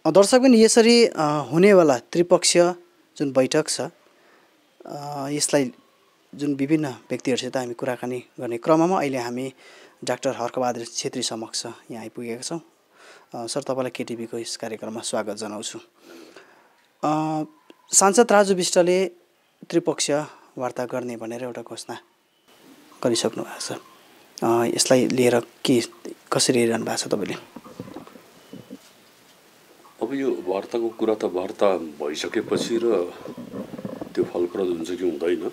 दर्शक पनि यसरी हुनेवाला त्रिपक्षीय जुन बैठक छ यसलाई जुन विभिन्न व्यक्तिहरूसित हामी कुराकानी गर्ने क्रममा अहिले हामी डाक्टर हर्कबहादुर छेत्री समक्ष यहाँ आइपुगेका छौँ। सर, तपाईँलाई केटिभीको यस कार्यक्रममा स्वागत जनाउँछु। सांसद राजु विष्टले त्रिपक्षीय वार्ता गर्ने भनेर एउटा घोषणा गरिसक्नु भएको छ। यसलाई लिएर कसरी हेरिरहनु भएको छ तपाईँले? अब यो वार्ताको कुरा त वार्ता भइसकेपछि र त्यो फलप्रद हुन्छ कि हुँदैन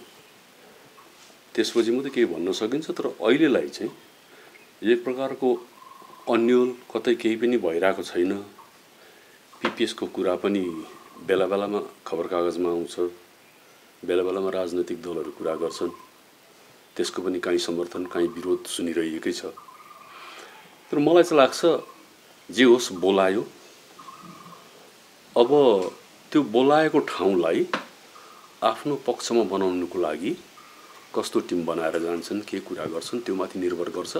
त्यसपछि मात्रै केही भन्न सकिन्छ। तर अहिलेलाई चाहिँ एक प्रकारको अन्यल कतै केही पनि भइरहेको छैन। पिपिएसको कुरा पनि बेला बेलामा खबर कागजमा आउँछ, बेला बेलामा राजनैतिक दलहरू कुरा गर्छन्, त्यसको पनि काहीँ समर्थन काहीँ विरोध सुनिरहेकै छ। तर मलाई चाहिँ लाग्छ जे होस् बोलायो। अब त्यो बोलाएको ठाउँलाई आफ्नो पक्षमा बनाउनुको लागि कस्तो टिम बनाएर जान्छन्, के कुरा गर्छन्, त्यो माथि निर्भर गर्छ।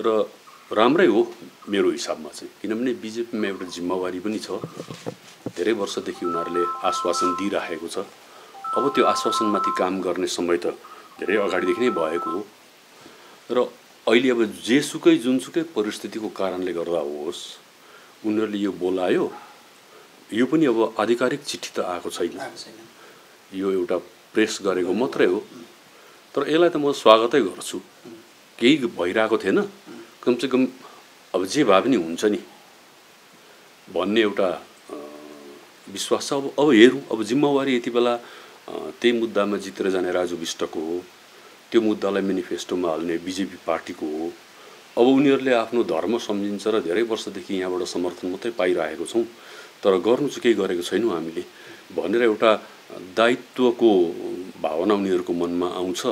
र राम्रै हो मेरो हिसाबमा चाहिँ, किनभने बिजेपीमा एउटा जिम्मेवारी पनि छ। धेरै वर्षदेखि उनीहरूले आश्वासन दिइराखेको छ। अब त्यो आश्वासनमाथि काम गर्ने समय त धेरै अगाडिदेखि नै भएको हो। र अहिले अब जेसुकै जुनसुकै परिस्थितिको कारणले गर्दा होस् उनीहरूले यो बोलायो। यो पनि अब आधिकारिक चिठी त आएको छैन, यो एउटा प्रेस गरेको मात्रै हो। तर यसलाई त म स्वागतै गर्छु। केही भइरहेको थिएन, कमसेकम अब जे भए पनि हुन्छ नि भन्ने एउटा विश्वास छ। अब हेरौँ, अब जिम्मेवारी यति बेला त्यही मुद्दामा जितेर जाने राजु विष्टको हो, त्यो मुद्दालाई मेनिफेस्टोमा हाल्ने बिजेपी पार्टीको हो। अब उनीहरूले आफ्नो धर्म सम्झिन्छ र धेरै वर्षदेखि यहाँबाट समर्थन मात्रै पाइरहेको छौँ, तर गर्नु चाहिँ केही गरेको छैनौँ हामीले भनेर एउटा दायित्वको भावना उनीहरूको मनमा आउँछ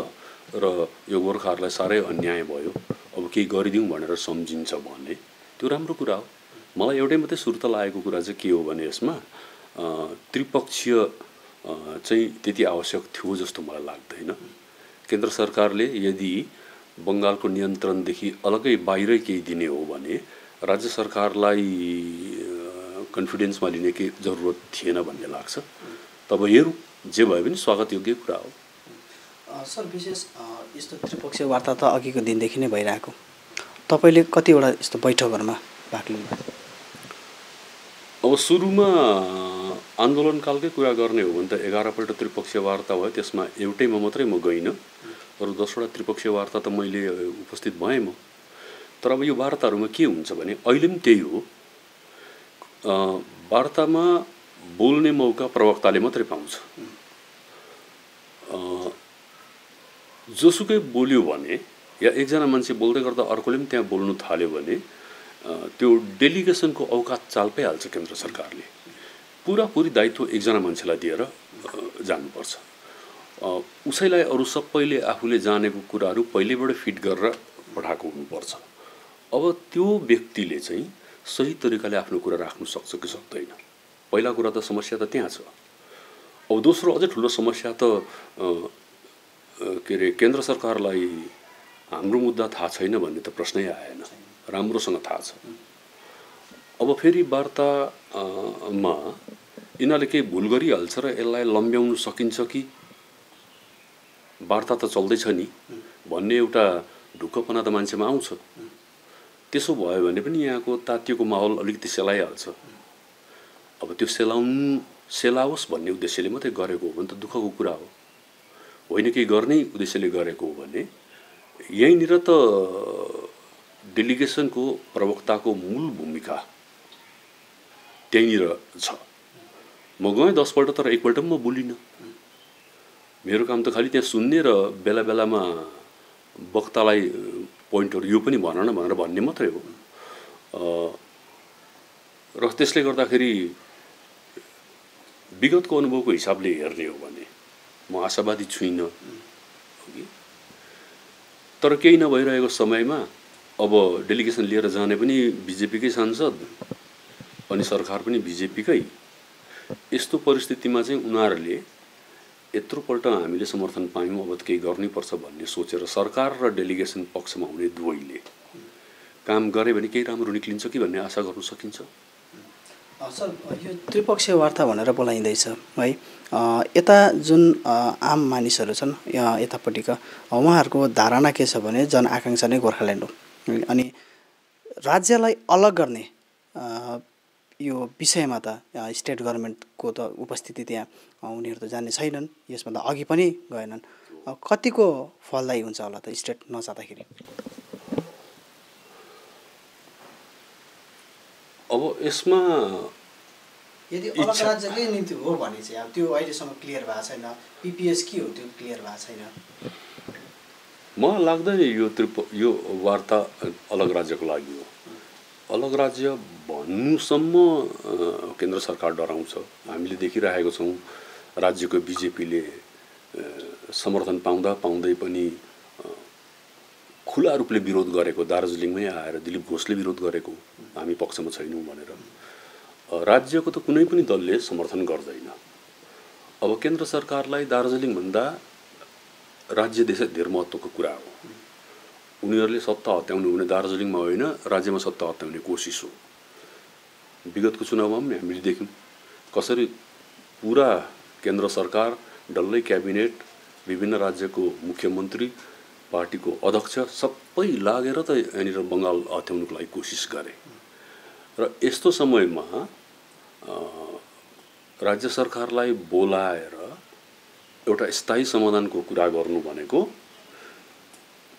र यो गोर्खाहरूलाई साह्रै अन्याय भयो, अब केही गरिदिउँ भनेर सम्झिन्छ भने त्यो राम्रो कुरा हो। मलाई एउटै मात्रै सुर्ता लागेको कुरा चाहिँ के हो भने यसमा त्रिपक्षीय चाहिँ त्यति आवश्यक थियो जस्तो मलाई लाग्दैन। केन्द्र सरकारले यदि बङ्गालको नियन्त्रणदेखि अलगै बाहिरै केही दिने हो भने राज्य सरकारलाई कन्फिडेन्समा लिने केही जरुरत थिएन भन्ने लाग्छ। तब हेरौँ, जे भए पनि स्वागतयोग्य कुरा हो। सर, विशेष यस्तो त्रिपक्षीय वार्ता त अघिको दिनदेखि नै भइरहेको। तपाईँले कतिवटा यस्तो बैठकहरूमा भाग लिनुभयो? अब सुरुमा आन्दोलनकालकै कुरा गर्ने हो भने त 11 पल्ट त्रिपक्षीय वार्ता भयो, त्यसमा एउटैमा मात्रै म गइनँ। अरू 10वटा त्रिपक्षीय वार्ता त मैले उपस्थित भएँ म। तर अब यो वार्ताहरूमा के हुन्छ भने अहिले पनि त्यही हो, वार्तामा बोल्ने मौका प्रवक्ताले मात्रै पाउँछ। जोसुकै बोल्यो भने या एकजना मान्छे बोल्दै गर्दा अर्कोले पनि त्यहाँ बोल्नु थाल्यो भने त्यो डेलिगेसनको औकात चाल पाइहाल्छ केन्द्र सरकारले। पुरापुरी दायित्व एकजना मान्छेलाई दिएर जानुपर्छ। उसैलाई अरू सबैले आफूले जानेको कुराहरू पहिल्यैबाट फिट गरेर पठाएको हुनुपर्छ। अब त्यो व्यक्तिले चाहिँ सही तरिकाले आफ्नो कुरा राख्नु सक्छ कि सक्दैन, पहिला कुरा त समस्या त त्यहाँ छ। अब दोस्रो अझै ठुलो समस्या त के अरे केन्द्र सरकारलाई हाम्रो मुद्दा थाहा छैन भन्ने त प्रश्नै आएन, राम्रोसँग थाहा छ। अब फेरि वार्तामा यिनीहरूले केही भुल गरिहाल्छ र यसलाई लम्ब्याउनु सकिन्छ कि वार्ता त चल्दैछ नि भन्ने एउटा ढुक्कपना त मान्छेमा आउँछ। त्यसो भयो भने पनि यहाँको तातिएको माहौल अलिकति सेलाइहाल्छ। अब त्यो सेलाओस् भन्ने उद्देश्यले मात्रै गरेको हो भने त दुःखको कुरा हो। होइन, केही गर्ने उद्देश्यले गरेको हो भने यहीँनिर त डेलिगेसनको प्रवक्ताको मूल भूमिका त्यहीँनिर छ। म गएँ 10 पल्ट, तर एकपल्ट पनि म बोलिनँ। मेरो काम त खालि त्यहाँ सुन्ने र बेला बेलामा वक्तालाई पोइन्टहरू यो पनि भन न भनेर भन्ने मात्रै हो। र त्यसले गर्दाखेरि विगतको अनुभवको हिसाबले हेर्ने हो भने म आशावादी छुइनँ। तर केही नभइरहेको समयमा अब डेलिगेसन लिएर जाने पनि बिजेपीकै सांसद अनि सरकार पनि बिजेपीकै, यस्तो परिस्थितिमा चाहिँ उनीहरूले यत्रोपल्ट हामीले समर्थन पायौँ, अब त केही गर्नुपर्छ भन्ने सोचेर सरकार र डेलिगेसन पक्षमा हुने दुवैले काम गरे भने केही राम्रो निक्लिन्छ कि भन्ने आशा गर्न सकिन्छ। सर यो त्रिपक्षीय वार्ता भनेर बोलाइँदैछ है। यता जुन आम मानिसहरू छन् यतापट्टिका उहाँहरूको धारणा के छ भने जनआकाङ्क्षा नै गोर्खाल्यान्ड हो अनि राज्यलाई अलग गर्ने यो विषयमा त स्टेट गभर्मेन्टको त उपस्थिति त्यहाँ उनीहरू त जान्ने छैनन्, यसभन्दा अघि पनि गएनन्। कतिको फलदायी हुन्छ होला त स्टेट नजाँदाखेरि? अब यसमा यदि अलग राज्यकै निम्ति हो भने चाहिँ अब त्यो अहिलेसम्म क्लियर भएको छैन। पिपिएस के हो त्यो क्लियर भएको छैन। मलाई लाग्दैन यो वार्ता अलग राज्यको लागि हो। अलग राज्य भन्नुसम्म केन्द्र सरकार डराउँछ। हामीले देखिरहेको छौँ राज्यको बिजेपीले समर्थन पाउँदा पाउँदै पनि खुला रूपले विरोध गरेको, दार्जिलिङमै आएर दिलीप घोषले विरोध गरेको, हामी पक्षमा छैनौँ भनेर। राज्यको त कुनै पनि दलले समर्थन गर्दैन। अब केन्द्र सरकारलाई दार्जिलिङभन्दा राज्य देश धेर महत्त्वको कुरा हो। उनीहरूले सत्ता हत्याउनु भने दार्जिलिङमा होइन राज्यमा सत्ता हत्याउने कोसिस हो। विगतको चुनावमा पनि हामीले देख्यौँ कसरी पुरा केन्द्र सरकार, डल्लै क्याबिनेट, विभिन्न राज्यको मुख्यमन्त्री, पार्टीको अध्यक्ष सबै लागेर त यहाँनिर बङ्गाल हत्याउनुको लागि कोसिस गरे। र यस्तो समयमा राज्य सरकारलाई बोलाएर एउटा स्थायी समाधानको कुरा गर्नु भनेको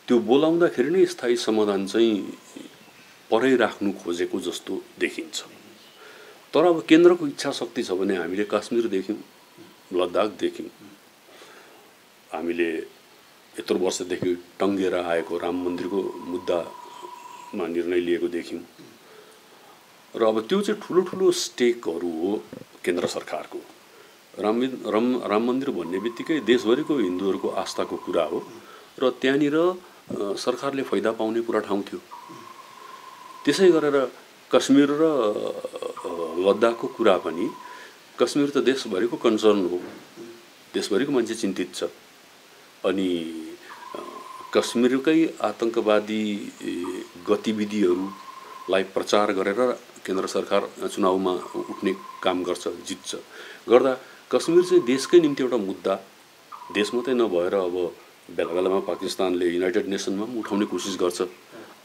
त्यो बोलाउँदाखेरि नै स्थायी समाधान चाहिँ परै राख्नु खोजेको जस्तो देखिन्छ। तर अब केन्द्रको इच्छा शक्ति छ भने हामीले काश्मीर देख्यौँ, लद्दाख देख्यौँ, हामीले यत्रो वर्षदेखि टङ्गेर आएको राम मन्दिरको मुद्दामा निर्णय लिएको देख्यौँ। र अब त्यो चाहिँ ठुलो ठुलो स्टेकहरू हो केन्द्र सरकारको। राम मन्दिर भन्ने बित्तिकै देशभरिको हिन्दूहरूको आस्थाको कुरा हो र त्यहाँनिर सरकारले फाइदा पाउने पुरा ठाउँ थियो। त्यसै गरेर कश्मीर र लद्दाखको कुरा पनि, कश्मीर त देशभरिको कन्सर्न हो, देशभरिको मान्छे चिन्तित छ। अनि कश्मीरकै आतङ्कवादी गतिविधिहरूलाई प्रचार गरेर केन्द्र सरकार चुनावमा उठ्ने काम गर्छ, जित्छ। गर्दा कश्मीर चाहिँ देशकै निम्ति एउटा मुद्दा, देश मात्रै नभएर अब बेला बेलामा पाकिस्तानले युनाइटेड नेसनमा पनि उठाउने कोसिस गर्छ,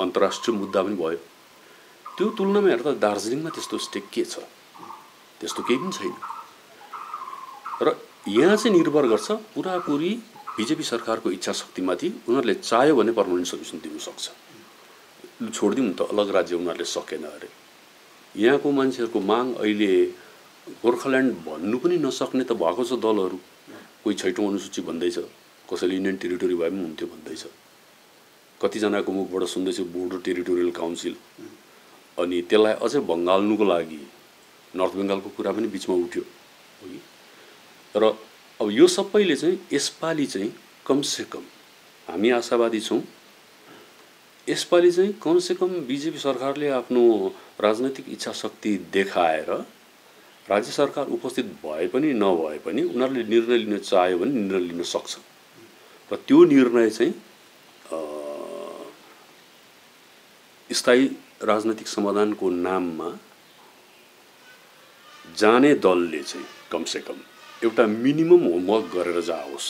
अन्तर्राष्ट्रिय मुद्दा पनि भयो। त्यो तुलनामा हेर्दा दार्जिलिङमा त्यस्तो स्टेक के छ? त्यस्तो केही पनि छैन। र यहाँ चाहिँ निर्भर गर्छ पुरापुरी बिजेपी सरकारको इच्छा शक्तिमाथि। उनीहरूले चाह्यो भने पर्मानेन्ट सल्युसन दिनु सक्छ। छोडिदिउँ त अलग राज्य उनीहरूले सकेन अरे। यहाँको मान्छेहरूको माग अहिले गोर्खाल्यान्ड भन्नु पनि नसक्ने त भएको छ दलहरू। कोही छैटौँ अनुसूची भन्दैछ, कसैले इन्डियन टेरिटोरी भए पनि हुन्थ्यो भन्दैछ। कतिजनाको मुखबाट सुन्दैछु बोर्डर टेरिटोरियल काउन्सिल। अनि त्यसलाई अझै भङ्गाल्नुको लागि नर्थ बेङ्गालको कुरा पनि बिचमा उठ्यो। र अब यो सबैले चाहिँ यसपालि चाहिँ कमसेकम हामी आशावादी छौँ। यसपालि चाहिँ कमसेकम बिजेपी सरकारले आफ्नो राजनैतिक इच्छा शक्ति देखाएर राज्य सरकार उपस्थित भए पनि नभए पनि उनीहरूले निर्णय लिन चाह्यो भने निर्णय लिन सक्छ। र त्यो निर्णय चाहिँ स्थायी राजनैतिक समाधानको नाममा जाने दलले चाहिँ कमसेकम एउटा मिनिमम होमवर्क गरेर जाओस्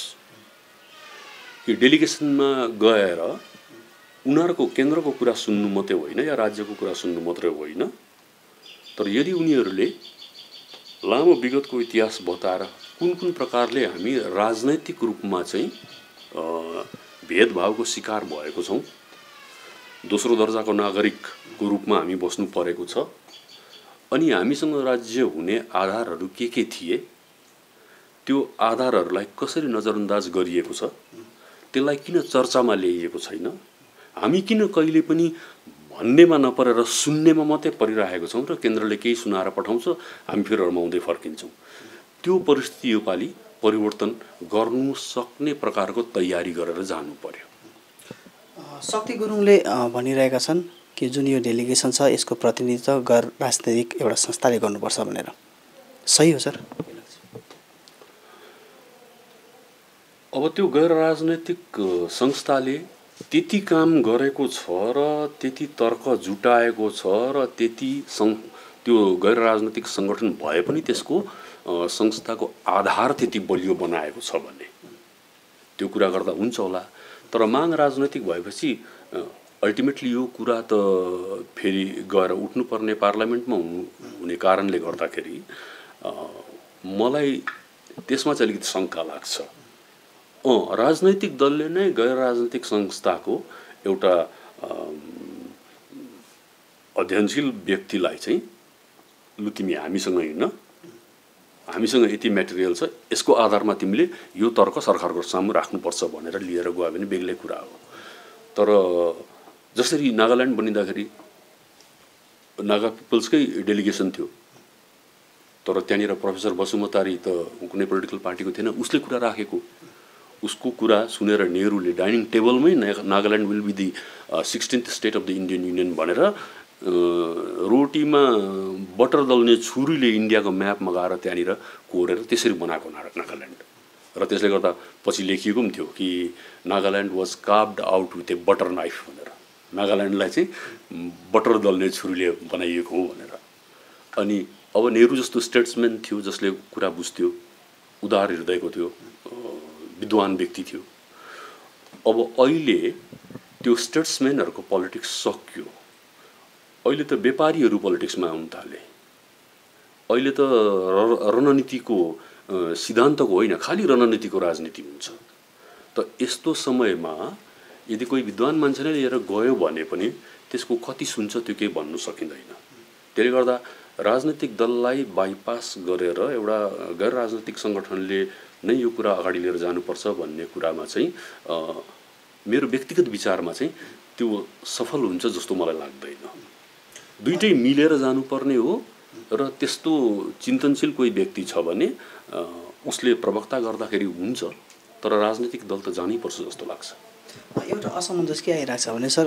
कि डेलिगेसनमा गएर उनीहरूको केन्द्रको कुरा सुन्नु मात्रै होइन या राज्यको कुरा सुन्नु मात्रै होइन, तर यदि उनीहरूले लामो विगतको इतिहास बताएर कुन कुन प्रकारले हामी राजनैतिक रूपमा चाहिँ भेदभावको शिकार भएको छौँ, दोस्रो दर्जाको नागरिकको रूपमा हामी बस्नु परेको छ, अनि हामीसँग राज्य हुने आधारहरू के थिए, त्यो आधारहरूलाई कसरी नजरअन्दाज गरिएको छ, त्यसलाई किन चर्चामा ल्याइएको छैन, हामी किन कहिले पनि भन्नेमा नपरेर सुन्नेमा मात्रै परिरहेको छौँ र केन्द्रले केही सुनाएर पठाउँछ, हामी फेरि रमाउँदै फर्किन्छौँ। त्यो परिस्थिति योपालि परिवर्तन गर्नु सक्ने प्रकारको तयारी गरेर जानु पर्यो। शक्ति गुरुङले भनिरहेका छन् कि जुन यो डेलिगेसन छ यसको प्रतिनिधित्व गैर राजनैतिक एउटा संस्थाले गर्नुपर्छ भनेर। सही हो सर? अब त्यो गैर राजनैतिक संस्थाले त्यति काम गरेको छ र त्यति तर्क जुटाएको छ र त्यति त्यो गैर राजनीतिक सङ्गठन भए पनि त्यसको संस्थाको आधार त्यति बलियो बनाएको छ भने त्यो कुरा गर्दा हुन्छ होला। तर माग राजनैतिक भएपछि अल्टिमेटली यो कुरा त फेरि गएर उठ्नुपर्ने पार्लियामेन्टमा हुने कारणले गर्दाखेरि मलाई त्यसमा चाहिँ अलिकति शङ्का लाग्छ। राजनैतिक दलले नै गैर राजनैतिक संस्थाको एउटा अध्ययनशील व्यक्तिलाई चाहिँ लु तिमी हामीसँग हिँड्न, हामीसँग यति मेटेरियल छ, यसको आधारमा तिमीले यो तर्क सरकारको सामु राख्नुपर्छ भनेर लिएर गयो भने बेग्लै कुरा हो। तर जसरी नागाल्यान्ड बनिँदाखेरि नागा पिपल्सकै डेलिगेसन थियो, तर त्यहाँनिर प्रोफेसर बसुमतारी त कुनै पोलिटिकल पार्टीको थिएन, उसले कुरा राखेको, उसको कुरा सुनेर नेहरूले डाइनिङ टेबलमै Nagaland will be the 16th state of the Indian union भनेर रोटीमा बटर दल्ने छुरीले इन्डियाको म्याप मगाएर त्यहाँनिर कोरेर त्यसरी बनाएको नागाल्यान्ड। र त्यसले गर्दा पछि लेखिएको पनि थियो कि Nagaland was carved out with a butter knife भनेर, नागाल्यान्डलाई चाहिँ बटर दल्ने छुरीले बनाइएको हो भनेर। अनि अब नेहरू जस्तो स्टेट्सम्यान थियो जसले कुरा बुझ्थ्यो, उदार हृदयको थियो, विद्वान व्यक्ति थियो। अब अहिले त्यो स्टेट्सम्यानहरूको पोलिटिक्स सकियो, अहिले त व्यापारीहरू पोलिटिक्समा आउन थाले। अहिले त रणनीतिको सिद्धान्तको होइन, खालि रणनीतिको राजनीति हुन्छ। त यस्तो समयमा यदि कोही विद्वान मान्छेले लिएर गयो भने पनि त्यसको कति सुन्छ त्यो केही भन्नु सकिँदैन। त्यसले गर्दा राजनीतिक दललाई बाइपास गरेर एउटा गैर राजनीतिक सङ्गठनले नै यो कुरा अगाडि लिएर जानुपर्छ भन्ने कुरामा चाहिँ मेरो व्यक्तिगत विचारमा चाहिँ त्यो सफल हुन्छ जस्तो मलाई लाग्दैन। दुईटै मिलेर जानुपर्ने हो र त्यस्तो चिन्तनशील कोही व्यक्ति छ भने उसले प्रवक्ता गर्दाखेरि हुन्छ, तर राजनीतिक दल त जानैपर्छ जस्तो लाग्छ। एउटा असमञ्जस के आइरहेको छ भने सर,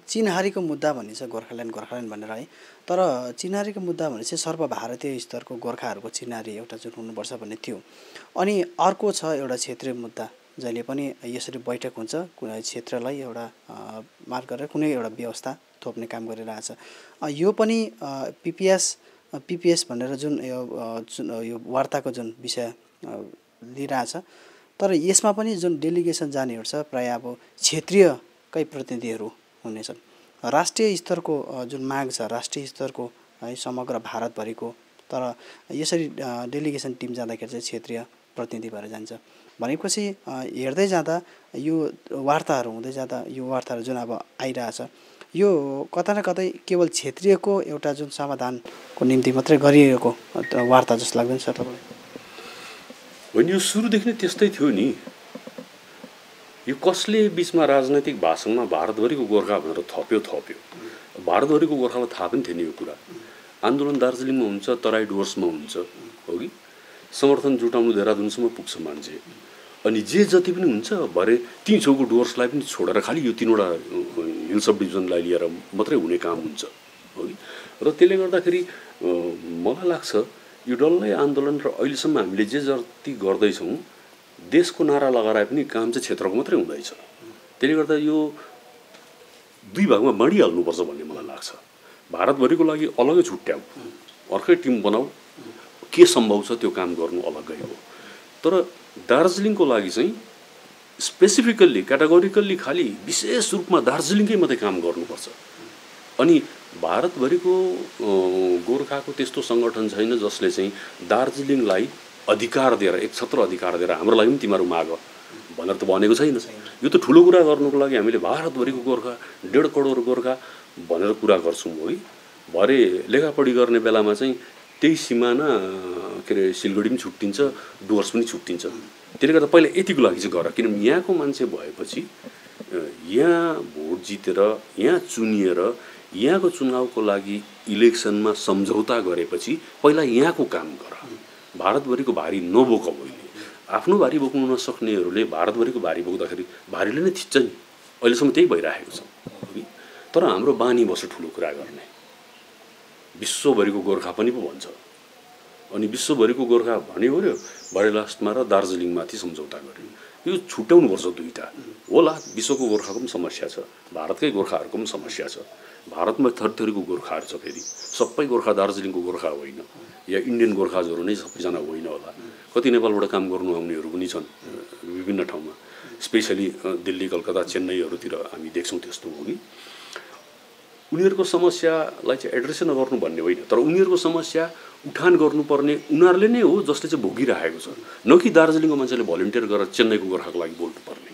चिनहारीको मुद्दा भनिन्छ गोर्खाल्यान्ड भनेर है, तर चिनहारीको मुद्दा भने चाहिँ सर्वभारतीय स्तरको गोर्खाहरूको चिनहारी एउटा जुन हुनुपर्छ भन्ने थियो। अनि अर्को छ एउटा क्षेत्रीय मुद्दा, जहिले पनि यसरी बैठक हुन्छ कुनै क्षेत्रलाई एउटा मार्क गरेर कुनै एउटा व्यवस्था थोप्ने काम गरिरहेछ। यो पनि पिपिएस भनेर जुन यो वार्ताको जुन विषय लिइरहेछ, तर यसमा पनि जुन डेलिगेसन जानेहरू छ प्रायः अब क्षेत्रीयकै प्रतिनिधिहरू हुनेछन्। राष्ट्रिय स्तरको जुन माग छ, राष्ट्रिय स्तरको है समग्र भारतभरिको, तर यसरी डेलिगेसन टिम जाँदाखेरि चाहिँ क्षेत्रीय प्रतिनिधि भएर जान्छ भनेपछि हेर्दै जाँदा यो वार्ताहरू हुँदै जाँदा यो वार्ताहरू जुन अब आइरहेछ यो कता न कतै केवल क्षेत्रीयको एउटा जुन समाधानको निम्ति मात्रै गरिएको वार्ता जस्तो लाग्दैन सर तपाईँलाई? होइन, यो सुरुदेखि नै त्यस्तै थियो नि। यो कसले बिचमा राजनैतिक भाषणमा भारतभरिको गोर्खा भनेर थप्यो। भारतभरिको गोर्खालाई थाहा पनि थिएन यो कुरा। आन्दोलन दार्जिलिङमा हुन्छ, तराई डुवर्समा हुन्छ, हो कि समर्थन जुटाउनु देहरादुनसम्म पुग्छ मान्छे। अनि जे जति पनि हुन्छ भरे ती छेउको डुवर्सलाई पनि छोडेर खालि यो तीनवटा हिल सब डिभिजनलाई लिएर मात्रै हुने काम हुन्छ, हो कि। र त्यसले गर्दाखेरि मलाई लाग्छ यो डल्लै आन्दोलन र अहिलेसम्म हामीले जे जति गर्दैछौँ देशको नारा लगाएर पनि काम चाहिँ क्षेत्रको मात्रै हुँदैछ। त्यसले गर्दा यो दुई भागमा बाँडिहाल्नुपर्छ भन्ने मलाई लाग्छ। भारतभरिको लागि अलग्गै छुट्याऊ, अर्कै टिम बनाऊ, के सम्भव छ त्यो काम गर्नु अलग्गै हो। तर दार्जिलिङको लागि चाहिँ स्पेसिफिकल्ली क्याटेगोरिकल्ली खालि विशेष रूपमा दार्जिलिङकै मात्रै काम गर्नुपर्छ। अनि भारतभरिको गोर्खाको त्यस्तो सङ्गठन छैन जसले चाहिँ दार्जिलिङलाई अधिकार दिएर, एकछत्र अधिकार दिएर हाम्रो लागि पनि तिमीहरू माग भनेर त भनेको छैन। यो त ठुलो कुरा गर्नुको लागि हामीले भारतभरिको गोर्खा 1.5 करोड गोर्खा भनेर कुरा गर्छौँ, हो कि। भरे लेखापढी गर्ने बेलामा चाहिँ त्यही सिमाना के अरे सिलगढी पनि छुट्टिन्छ, डुवर्स पनि छुट्टिन्छ। त्यसले गर्दा पहिला यतिको लागि चाहिँ गर, किनभने यहाँको मान्छे भएपछि यहाँ भोट जितेर यहाँ चुनिएर यहाँको चुनावको लागि इलेक्सनमा सम्झौता गरेपछि पहिला यहाँको काम गर, भारतभरिको भारी नबोक। अहिले आफ्नो भारी बोक्नु नसक्नेहरूले भारतभरिको भारी बोक्दाखेरि भारीले नै थिच्छ नि। अहिलेसम्म त्यही भइरहेको छ, तर हाम्रो बानी बस्यो ठुलो कुरा गर्ने। विश्वभरिको गोर्खा पनि पो भन्छ, अनि विश्वभरिको गोर्खा भन्यो भरे लास्टमा र दार्जिलिङमाथि सम्झौता गर्यो। यो छुट्याउनुपर्छ दुईटा होला। विश्वको गोर्खाको पनि समस्या छ, भारतकै गोर्खाहरूको पनि समस्या छ। भारतमा थरीथरीको गोर्खाहरू छ, फेरि सबै गोर्खा दार्जिलिङको गोर्खा होइन, या इन्डियन गोर्खाजहरू नै सबैजना होइन होला। कति नेपालबाट काम गर्नु आउनेहरू पनि छन् विभिन्न ठाउँमा, स्पेसली दिल्ली, कलकत्ता, चेन्नईहरूतिर हामी देख्छौँ त्यस्तो हो कि उनीहरूको समस्यालाई चाहिँ एड्रेसै नगर्नु भन्ने होइन, तर उनीहरूको समस्या उठान गर्नुपर्ने उनीहरूले नै हो जसले चाहिँ भोगिरहेको छ, न कि दार्जिलिङको मान्छेले भलिन्टियर गरेर चेन्नईको गोर्खाको लागि बोल्नुपर्ने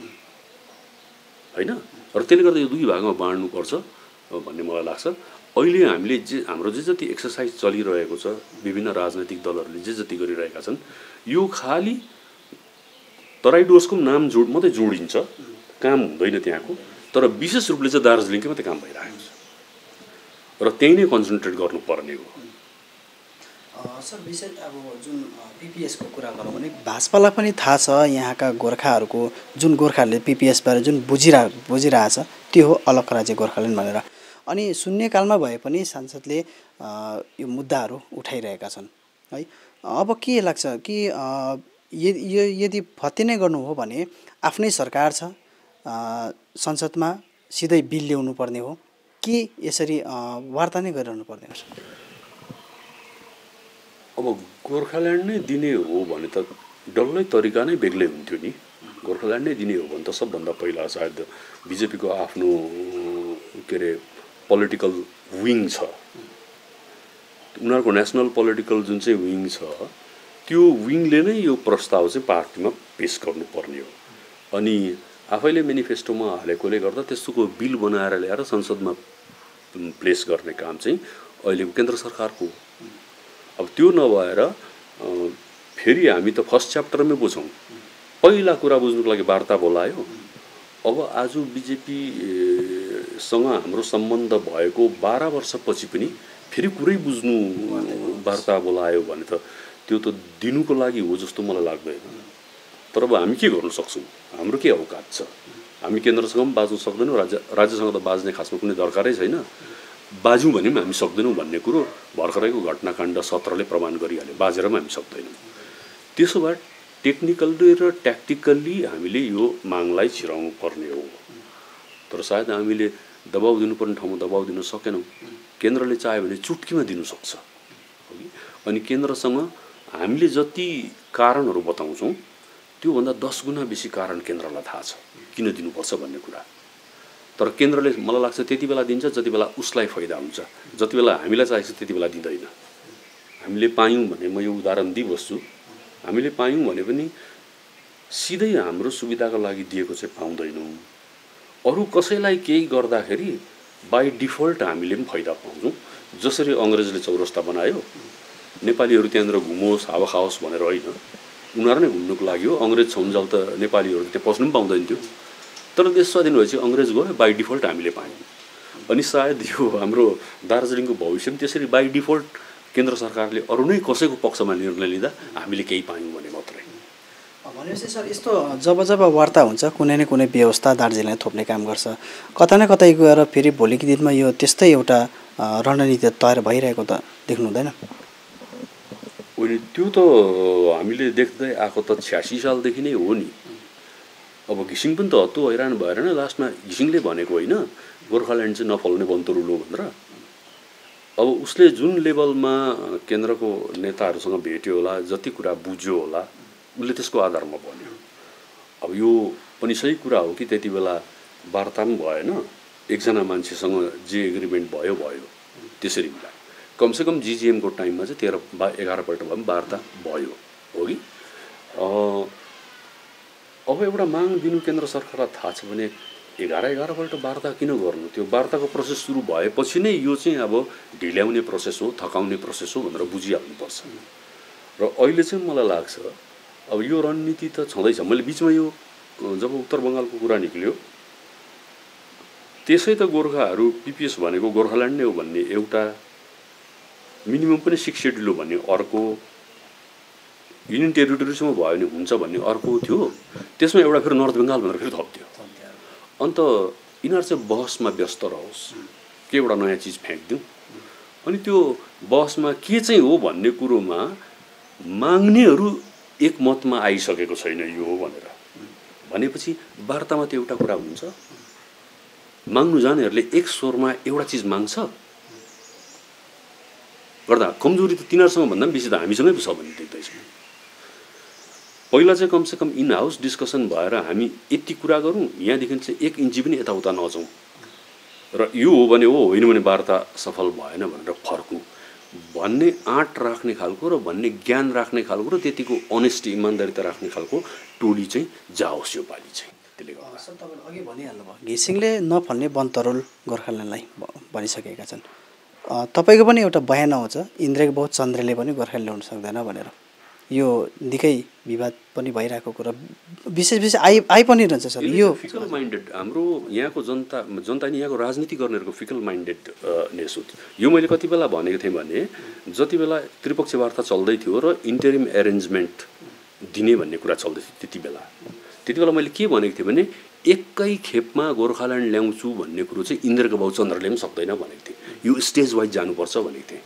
होइन। र त्यसले गर्दा यो दुई भागमा बाँड्नुपर्छ भन्ने मलाई लाग्छ। अहिले हामीले हाम्रो जति एक्सर्साइज चलिरहेको छ, विभिन्न राजनैतिक दलहरूले जति गरिरहेका छन्, यो खालि तराई डुवर्सको नाम मात्रै जोडिन्छ, काम हुँदैन त्यहाँको। तर विशेष रूपले चाहिँ दार्जिलिङकै मात्रै काम भइरहेको छ र त्यही नै कन्सन्ट्रेट गर्नुपर्ने हो। सर, विशेष अब जुन पिपिएसको कुरा गरौँ भने भाजपालाई पनि थाहा छ यहाँका गोर्खाहरूको, जुन गोर्खाहरूले पिपिएसबारे जुन बुझिरहेछ त्यो हो अलग राज्य गोर्खाल्यान्ड भनेर। अनि शून्यकालमा भए पनि सांसदले यो मुद्दाहरू उठाइरहेका छन् है। अब के लाग्छ कि यदि फत्ते नै गर्नु हो भने आफ्नै सरकार छ, संसदमा सिधै बिल ल्याउनु पर्ने हो कि यसरी वार्ता नै गरिरहनु पर्ने हो? अब गोर्खाल्यान्ड नै दिने हो भने त डल्लै तरिका नै बेग्लै हुन्थ्यो नि। गोर्खाल्यान्ड नै दिने हो भने त सबभन्दा पहिला सायद बिजेपीको आफ्नो के अरे पोलिटिकल विङ छ, उनीहरूको नेसनल पोलिटिकल जुन चाहिँ विङ छ, त्यो विङले नै यो प्रस्ताव चाहिँ पार्टीमा पेस गर्नुपर्ने हो। अनि आफैले मेनिफेस्टोमा हालेकोले गर्दा त्यसको बिल बनाएर ल्याएर संसदमा प्लेस गर्ने काम चाहिँ अहिलेको केन्द्र सरकारको। अब त्यो नभएर फेरि हामी त फर्स्ट च्याप्टरमै बुझौँ, पहिला कुरा बुझ्नुको लागि वार्ता बोलायो। अब आज बिजेपीसँग हाम्रो सम्बन्ध भएको 12 वर्षपछि पनि फेरि कुरै बुझ्नु वार्ता बोलायो भने त त्यो त दिनुको लागि हो जस्तो मलाई लाग्दैन। तर अब हामी के गर्न सक्छौँ, हाम्रो के औकात छ? हामी केन्द्रसँग पनि बाज्नु सक्दैनौँ, राज्यसँग त बाज्ने खासमा कुनै दरकारै छैन। बाज्यौँ भने पनि हामी सक्दैनौँ भन्ने कुरो भर्खरैको घटनाकाण्ड सत्रले प्रमाण गरिहाल्यो, बाजेर पनि हामी सक्दैनौँ। त्यसो भए टेक्निकल्ली र ट्याक्टिकल्ली हामीले यो मागलाई छिराउनु पर्ने हो। तर सायद हामीले दबाउ दिनुपर्ने ठाउँमा दबाउ दिन सकेनौँ। केन्द्रले चाह्यो भने चुट्कीमा दिनु सक्छ। अनि केन्द्रसँग हामीले जति कारणहरू बताउँछौँ त्योभन्दा 10 गुणा बेसी कारण केन्द्रलाई थाहा छ किन दिनुपर्छ भन्ने कुरा। तर केन्द्रले मलाई लाग्छ त्यति बेला दिन्छ जति बेला उसलाई फाइदा हुन्छ, जति बेला हामीलाई चाहिन्छ त्यति बेला दिँदैन। हामीले पायौँ भने, म यो उदाहरण दिइबस्छु, हामीले पायौँ भने पनि सिधै हाम्रो सुविधाको लागि दिएको चाहिँ पाउँदैनौँ। अरू कसैलाई केही गर्दाखेरि बाई डिफल्ट हामीले पनि फाइदा पाउँछौँ। जसरी अङ्ग्रेजले चौरस्ता बनायो, नेपालीहरू त्यहाँनिर घुमोस् हावा खाओस् भनेर होइन, उनीहरू नै घुम्नुको लागि हो। अङ्ग्रेज छौन्जाल त नेपालीहरू त्यहाँ पस्नु पनि पाउँदैन थियो। तर देश स्वाधीन भएपछि अङ्ग्रेज गयो, बाई डिफल्ट हामीले पायौँ। अनि सायद यो हाम्रो दार्जिलिङको भविष्य पनि त्यसरी बाई डिफल्ट केन्द्र सरकारले अरू नै कसैको पक्षमा निर्णय लिँदा हामीले केही पायौँ भने मात्रै। भनेपछि सर, यस्तो जब वार्ता हुन्छ कुनै न कुनै व्यवस्था दार्जिलिङलाई थोप्ने काम गर्छ, कता न कतै गएर फेरि भोलिको दिनमा यो त्यस्तै एउटा रणनीति तयार भइरहेको त देख्नु हुँदैन? होइन, त्यो त हामीले देख्दै आएको त 86 सालदेखि नै हो नि। अब घिसिङ पनि त हत्तु हैरान भएर नै लास्टमा घिसिङले भनेको होइन गोर्खाल्यान्ड चाहिँ नफल्ने बन्तरुलो भनेर। अब उसले जुन लेभलमा केन्द्रको नेताहरूसँग भेट्यो होला, जति कुरा बुझ्यो होला, उसले त्यसको आधारमा भन्यो। अब यो पनि सही कुरा हो कि त्यति बेला वार्ता पनि भएन, एकजना मान्छेसँग जे एग्रिमेन्ट भयो त्यसरी मिलायो। कमसेकम जिजिएमको टाइममा चाहिँ 13-11 पल्ट भए पनि वार्ता भयो हो कि। अब एउटा माग दिनु केन्द्र सरकारलाई थाहा छ भने 11 पल्ट वार्ता किन गर्नु? त्यो वार्ताको प्रोसेस सुरु भएपछि नै यो चाहिँ अब ढिल्याउने प्रोसेस हो, थकाउने प्रोसेस हो भनेर बुझिहाल्नुपर्छ। र अहिले चाहिँ मलाई लाग्छ अब यो रणनीति त छँदैछ। मैले बिचमा यो जब उत्तर बङ्गालको कुरा निक्ल्यो त्यसै त गोर्खाहरू पिपिएस भनेको गोर्खाल्यान्ड नै हो भन्ने एउटा, मिनिमम पनि 6 सेड्युल हो भन्ने अर्को, युनियन टेरिटोरीसम्म भयो भने हुन्छ भन्ने अर्को थियो। त्यसमा एउटा फेरि नर्थ बेङ्गाल भनेर फेरि थप्थ्यो। अन्त यिनीहरू चाहिँ बहसमा व्यस्त रहोस्, के एउटा नयाँ चिज फ्याँकिदिउँ। अनि त्यो बहसमा के चाहिँ हो भन्ने कुरोमा माग्नेहरू एक मतमा आइसकेको छैन यो हो भनेर। भनेपछि वार्तामा त्यो एउटा कुरा हुन्छ। माग्नु जानेहरूले एक स्वरमा एउटा चिज माग्छ गर्दा कमजोरी त तिनीहरूसँग भन्दा पनि बेसी त हामीसँगै छ भन्ने देख्दैछु। पहिला चाहिँ कमसेकम इन हाउस डिस्कसन भएर हामी यति कुरा गरौँ, यहाँदेखि चाहिँ 1 इन्ची पनि यताउता नजाउँ र यो हो भने हो, होइन भने वार्ता सफल भएन भनेर फर्कौँ भन्ने आँट राख्ने खालको र भन्ने ज्ञान राख्ने खालको र त्यतिको अनेस्टी इमान्दारिता राख्ने खालको टोली चाहिँ जाओस् यो पालि चाहिँ। त्यसले गर्दा सर तपाईँले अघि भनिहाल्नु भयो घिसिङले नफल्ने वनतरुल गोर्खाल्यान्डलाई भनिसकेका छन्। तपाईँको पनि एउटा बयान आउँछ इन्द्रको बहुत चन्द्रले पनि गोर्खाल्यान्ड ल्याउन सक्दैन भनेर। यो निकै विवाद पनि भइरहेको कुरा विशेष आइ पनि रहन्छ सर। यो फिकल माइन्डेड हाम्रो यहाँको जनता नि यहाँको राजनीति गर्नेहरूको फिकल माइन्डेडनेस हो। यो मैले कति बेला भनेको थिएँ भने जति बेला त्रिपक्षीय वार्ता चल्दै थियो र इन्टरिम एरेन्जमेन्ट दिने भन्ने कुरा चल्दै थियो त्यति बेला मैले के भनेको थिएँ भने एकै खेपमा गोर्खाल्यान्ड ल्याउँछु भन्ने कुरो चाहिँ इन्द्रको बाउ चन्द्रले पनि सक्दैन भनेको थिएँ। यो स्टेज वाइज जानुपर्छ भनेको थिएँ।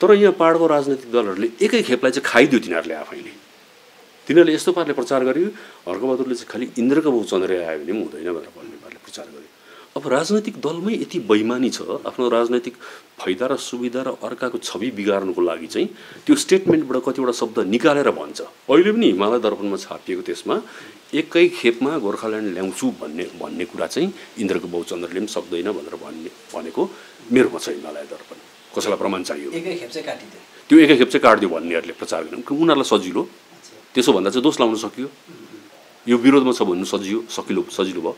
तर यहाँ पाहाडको राजनैतिक दलहरूले एकै खेपलाई चाहिँ खाइदियो तिनीहरूले आफैले। तिनीहरूले यस्तो पाराले प्रचार गर्यो हर्कबहादुरले चाहिँ खालि इन्द्रको बाउ चन्द्र आयो भने पनि हुँदैन भनेर भन्ने पाराले प्रचार गर्यो। अब राजनैतिक दलमै यति बैमानी छ आफ्नो राजनैतिक फाइदा र सुविधा र अर्काको छवि बिगार्नुको लागि चाहिँ त्यो स्टेटमेन्टबाट कतिवटा शब्द निकालेर भन्छ। अहिले पनि हिमालय दर्पणमा छापिएको त्यसमा एकै खेपमा गोर्खाल्यान्ड ल्याउँछु भन्ने कुरा चाहिँ इन्द्रको बाउ चन्द्रले पनि सक्दैन भनेर भनेको मेरोमा छ हिमालय दर्पण। कसैलाई प्रमाण चाहियो एकै खेप चाहिँ काटिदियो, त्यो एकै खेप चाहिँ काटिदियो भन्नेहरूले प्रचार गर्नु उनीहरूलाई सजिलो। त्यसो भन्दा चाहिँ दोष लाउन सकियो। यो विरोधमा छ भन्नु सजिलो भयो।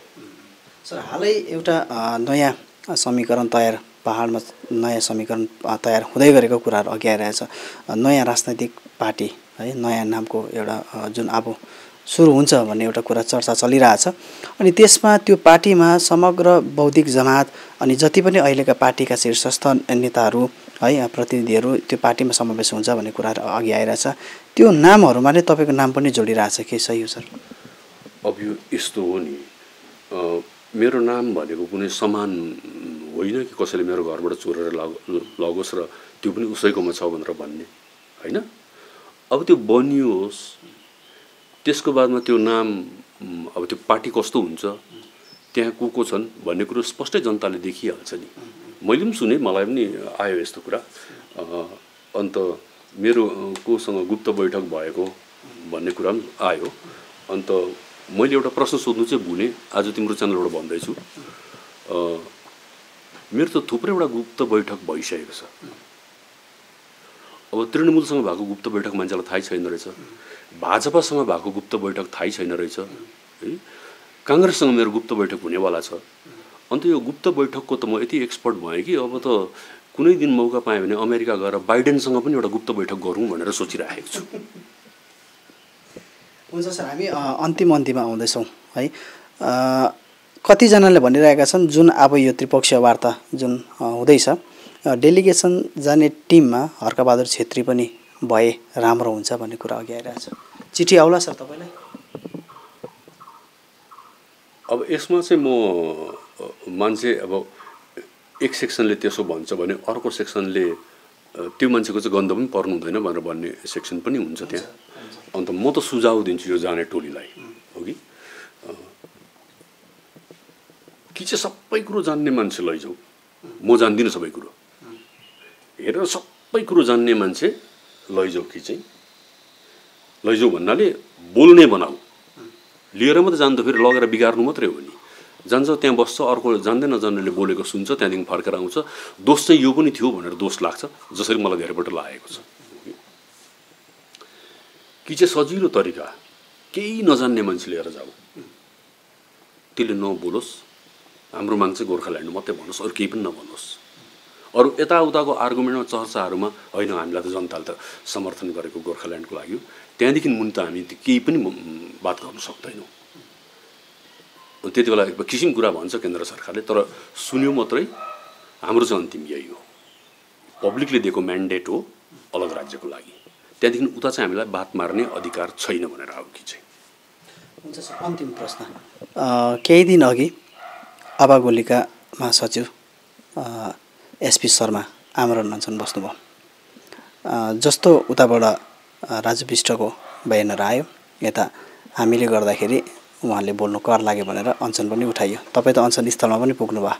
सर हालै एउटा नयाँ समीकरण तयार पहाडमा नयाँ समीकरण तयार हुँदै गरेको कुराहरू अघि आइरहेछ। नयाँ राजनैतिक पार्टी है नयाँ नामको एउटा जुन अब सुरु हुन्छ भन्ने एउटा कुरा चर्चा चलिरहेछ। अनि त्यसमा त्यो पार्टीमा समग्र बौद्धिक जमात अनि जति पनि अहिलेका पार्टीका शीर्षस्थ नेताहरू है प्रतिनिधिहरू त्यो पार्टीमा समावेश हुन्छ भन्ने कुराहरू अघि आइरहेछ। त्यो नामहरूमा नै तपाईँको नाम पनि जोडिरहेछ के सही हो सर? अब यो यस्तो हो नि मेरो नाम भनेको कुनै समान होइन कि कसैले मेरो घरबाट चोरेर लगोस् र त्यो पनि उसैकोमा छ भनेर भन्ने होइन। अब त्यो बनियोस् त्यसको बादमा त्यो नाम अब त्यो पार्टी कस्तो हुन्छ त्यहाँ को छन् भन्ने कुरो स्पष्टै जनताले देखिहाल्छ नि। मैले पनि सुने मलाई पनि आयो यस्तो कुरा। अन्त मेरो कोसँग गुप्त बैठक भएको भन्ने कुरा पनि आयो। अन्त मैले एउटा प्रश्न सोध्नु चाहिँ भुलेँ आज तिम्रो च्यानलबाट भन्दैछु। मेरो त थुप्रैवटा गुप्त बैठक भइसकेको छ। अब तृणमूलसँग भएको गुप्त बैठक मान्छेलाई थाहै छैन रहेछ, भाजपासँग भएको गुप्त बैठक थाहै छैन रहेछ है, काङ्ग्रेससँग मेरो गुप्त बैठक हुनेवाला छ। अन्त यो गुप्त बैठकको त म यति एक्सपर्ट भएँ कि अब त कुनै दिन मौका पाएँ भने अमेरिका गएर बाइडेनसँग पनि एउटा गुप्त बैठक गरौँ भनेर सोचिरहेको छु। हुन्छ सर हामी अन्तिममा आउँदैछौँ है। कतिजनाले भनिरहेका छन् जुन अब यो त्रिपक्षीय वार्ता जुन हुँदैछ डेलिगेसन जाने टिममा हर्कबहादुर छेत्री पनि भए राम्रो हुन्छ भन्ने कुरा अघि आइरहेछ। चिठी आउला सर तपाईँलाई? अब यसमा चाहिँ म मान्छे अब एक सेक्सनले त्यसो भन्छ भने अर्को सेक्सनले त्यो मान्छेको चाहिँ गन्ध पनि पर्नु हुँदैन भनेर भन्ने सेक्सन पनि हुन्छ त्यहाँ। अन्त म त सुझाव दिन्छु यो जाने टोलीलाई हो कि चाहिँ सबै कुरो जान्ने मान्छे लैजाऊ। म जान्दिनँ सबै कुरो, हेरेर सबै कुरो जान्ने मान्छे लैजाऊ कि चाहिँ लैजाऊ भन्नाले बोल्ने बनाऊ। लिएर मात्रै जान्दा फेरि लगेर बिगार्नु मात्रै हो नि। जान्छ त्यहाँ बस्छ, अर्को जान्दै नजान्नेले बोलेको सुन्छ, त्यहाँदेखि फर्केर आउँछ। दोष चाहिँ यो पनि थियो भनेर दोष लाग्छ, जसरी मलाई धेरैपल्ट लागेको छ कि चाहिँ सजिलो तरिका केही नजान्ने मान्छे लिएर जाऊ, त्यसले नबोलोस्। हाम्रो माग चाहिँ गोर्खाल्यान्ड मात्रै भन्नुहोस्, अरू केही पनि नभन्नुहोस्। अरू यताउताको आर्गुमेन्टमा चर्चाहरूमा होइन हामीलाई त जनताले त समर्थन गरेको गोर्खाल्यान्डको लागि हो, त्यहाँदेखि मुनि त हामी केही पनि बात गर्न सक्दैनौँ। त्यति बेला एक किसिम कुरा भन्छ केन्द्र सरकारले, तर सुन्यो मात्रै। हाम्रो चाहिँ अन्तिम यही हो, पब्लिकले दिएको म्यान्डेट हो अलग राज्यको लागि। त्यहाँदेखि उता चाहिँ हामीलाई बात मार्ने अधिकार छैन भनेर आऊ कि चाहिँ। हुन्छ सर अन्तिम प्रश्न। केही दिन अघि आवागोलीका महासचिव एसपी शर्मा आमरण अनसन बस्नुभयो। जस्तो उताबाट राजु विष्टको बयानहरू आयो, यता हामीले गर्दाखेरि उहाँले बोल्नु कर लाग्यो भनेर अनसन पनि उठाइयो। तपाईँ त अनसन स्थलमा पनि पुग्नुभयो।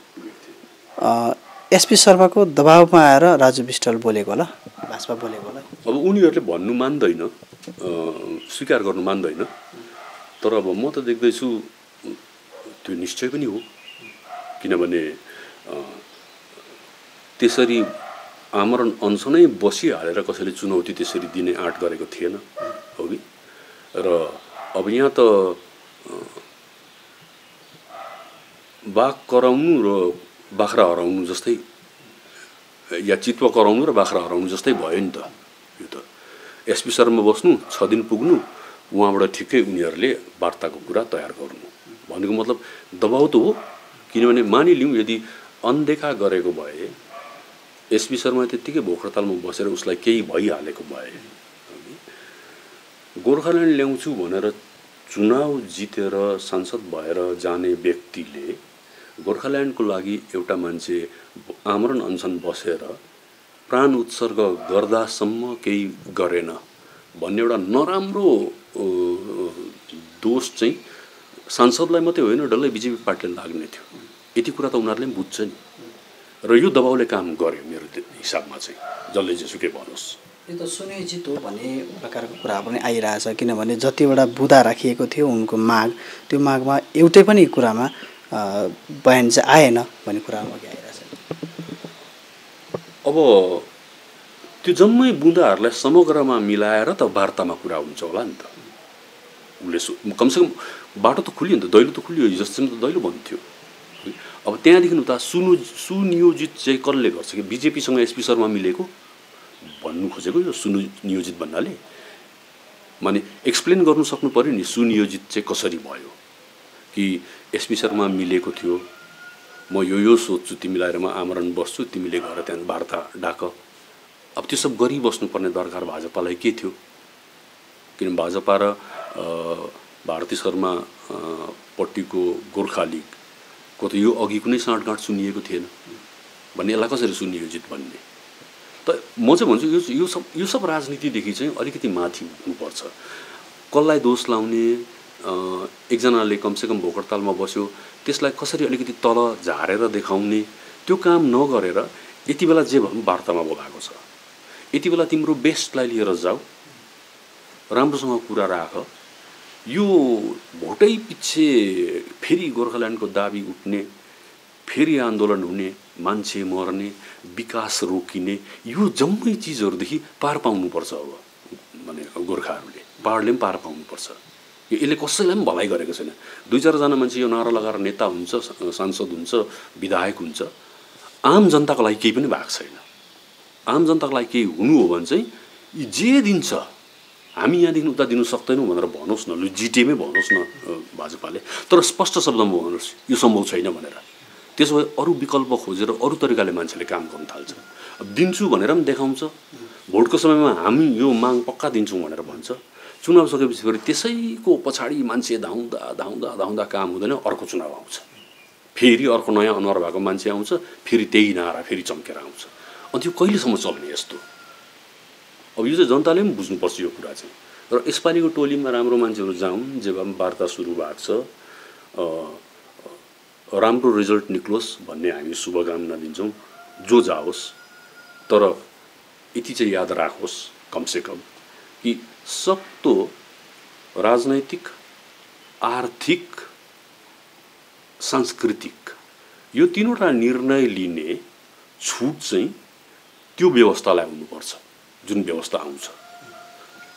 एसपी शर्माको दबावमा आएर राजु विष्टल बोलेको होला, भाषा बोलेको होला। अब उनीहरूले भन्नु मान्दैन, स्वीकार गर्नु मान्दैन, तर अब म त देख्दैछु त्यो निश्चय पनि हो। किनभने त्यसरी आमरण अनसनै बसिहालेर कसैले चुनौती त्यसरी दिने आँट गरेको थिएन, हो कि। र अब यहाँ त बाघ कराउनु र बाख्रा हराउनु जस्तै, या चितुवा कराउनु र बाख्रा हराउनु जस्तै भयो नि त। यो त एसपी शर्मा बस्नु, 6 दिन पुग्नु, उहाँबाट ठिकै उनीहरूले वार्ताको कुरा तयार गर्नु भनेको मतलब दबाउ त हो। किनभने मानिलिउँ यदि अनदेखा गरेको भए, एसपी शर्मा त्यत्तिकै भोक हडतालमा बसेर उसलाई केही भइहालेको भए, गोर्खाल्यान्ड ल्याउँछु भनेर चुनाव जितेर सांसद भएर जाने व्यक्तिले गोर्खाल्यान्डको लागि एउटा मान्छे आमरण अनसन बसेर प्राण उत्सर्ग गर्दासम्म केही गरेन भन्ने एउटा नराम्रो दोष चाहिँ सांसदलाई मात्रै होइन, डल्लै बिजेपी पार्टीले लाग्ने थियो। यति कुरा त उनीहरूले पनि बुझ्छ नि। र यो दबाउले काम गर्यो मेरो हिसाबमा चाहिँ, जसले जेसुकै भनोस्। यो त सुनियोजित हो भन्ने प्रकारको कुरा पनि आइरहेछ। किनभने जतिवटा बुँदा राखिएको थियो उनको माग, त्यो मागमा एउटै पनि कुरामा बयान चाहिँ आएन भन्ने कुरा अघि आइरहेछ। अब त्यो जम्मै बुँदाहरूलाई समग्रमा मिलाएर त वार्तामा कुरा हुन्छ होला नि त। उसले कमसेकम बाटो त खुलियो नि त, दैलो त खुलियो। जस्तै त दैलो भन्थ्यो। अब त्यहाँदेखि उता सुनियोजित चाहिँ कसले गर्छ कि बिजेपीसँग एसपी शर्मा मिलेको भन्नु खोजेको। यो सुनियोजित भन्नाले माने एक्सप्लेन गर्नु सक्नु पर्यो नि, सुनियोजित चाहिँ कसरी भयो। कि एसपी शर्मा मिलेको थियो, म यो सोध्छु, तिमीलाई र म आमरण बस्छु, तिमीले गएर त्यहाँ वार्ता डाक। अब त्यो सब गरिबस्नुपर्ने दरकार भाजपालाई के थियो। किन भाजपा र भारती शर्मा पट्टिको गोर्खा लिगको त यो अघि कुनै साँठगाँठ सुनिएको थिएन भन्ने, यसलाई कसरी सुनियोजित भन्ने। त म चाहिँ भन्छु यो सब राजनीतिदेखि चाहिँ अलिकति माथि हुनुपर्छ। कसलाई दोष लाउने, एकजनाले कमसेकम भोक हडतालमा बस्यो त्यसलाई कसरी अलिकति तल झारेर देखाउने, त्यो काम नगरेर यति बेला जे भए पनि वार्तामा बोलाएको छ, यति बेला तिम्रो बेस्टलाई लिएर जाऊ, राम्रोसँग कुरा राख। यो भोटै पछि फेरि गोर्खाल्यान्डको दाबी उठ्ने, फेरि आन्दोलन हुने, मान्छे मर्ने, विकास रोकिने, यो जम्मै चिजहरूदेखि पार पाउनुपर्छ। अब माने गोर्खाहरूले पाहाडले पनि पार पाउनुपर्छ। यसले कसैलाई पनि भलाइ गरेको छैन। 2-4 जना मान्छे यो नारा लगाएर नेता हुन्छ, सांसद हुन्छ, विधायक हुन्छ, आम जनताको लागि केही पनि भएको छैन। आम जनताको लागि केही हुनु हो भने चाहिँ जे दिन्छ हामी यहाँदेखि उता दिनु सक्दैनौँ भनेर भन्नुहोस् न, लु जिटिएमै भन्नुहोस् न भाजपाले, तर स्पष्ट शब्दमा भन्नुहोस् यो सम्भव छैन भनेर। त्यसो भए अरू विकल्प खोजेर अरू तरिकाले मान्छेले काम गर्न थाल्छ। अब दिन्छु भनेर पनि देखाउँछ, भोटको समयमा हामी यो माग पक्का दिन्छौँ भनेर भन्छ, चुनाव सकेपछि फेरि त्यसैको पछाडि मान्छे धाउँदा धाउँदा धाउँदा काम हुँदैन, अर्को चुनाव आउँछ, फेरि अर्को नयाँ अनुहार भएको मान्छे आउँछ, फेरि त्यही नारा फेरि चम्केर आउँछ। अनि त्यो कहिलेसम्म चल्ने यस्तो? अब यो चाहिँ जनताले पनि बुझ्नुपर्छ यो कुरा चाहिँ। र यसपालिको टोलीमा राम्रो मान्छेहरू जाउन्, जे भए पनि वार्ता सुरु भएको छ, राम्रो रिजल्ट निक्लोस् भन्ने हामी शुभकामना दिन्छौँ। जो जाओस्, तर यति चाहिँ याद राखोस् कमसेकम कि सक्दो राजनैतिक, आर्थिक, सांस्कृतिक यो तीनवटा निर्णय लिने छुट चाहिँ त्यो व्यवस्थालाई हुनुपर्छ जुन व्यवस्था आउँछ।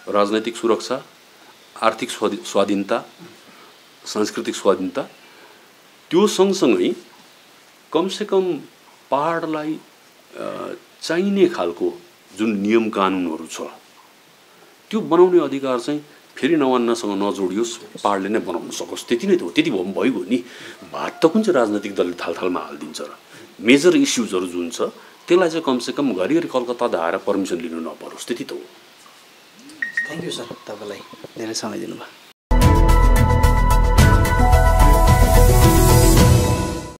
राजनैतिक सुरक्षा, आर्थिक स्वाधीनता, सांस्कृतिक स्वाधीनता, त्यो सँगसँगै कमसेकम पहाडलाई चाहिने खालको जुन नियम कानुनहरू छ त्यो बनाउने अधिकार चाहिँ फेरि नवान्नसँग नजोडियोस्, पहाडले नै बनाउन सकोस्। त्यति नै त हो। त्यति भइगयो नि। भात त कुन चाहिँ राजनैतिक दलले थालथालमा हालिदिन्छ र मेजर इस्युजहरू जुन छ त्यसलाई चाहिँ कमसेकम घरिघरि कलकत्ता धाएर पर्मिसन लिनु नपरोस्, त्यति त हो। थ्याङ्क यू सर, तपाईँलाई धेरै समय दिनुभयो।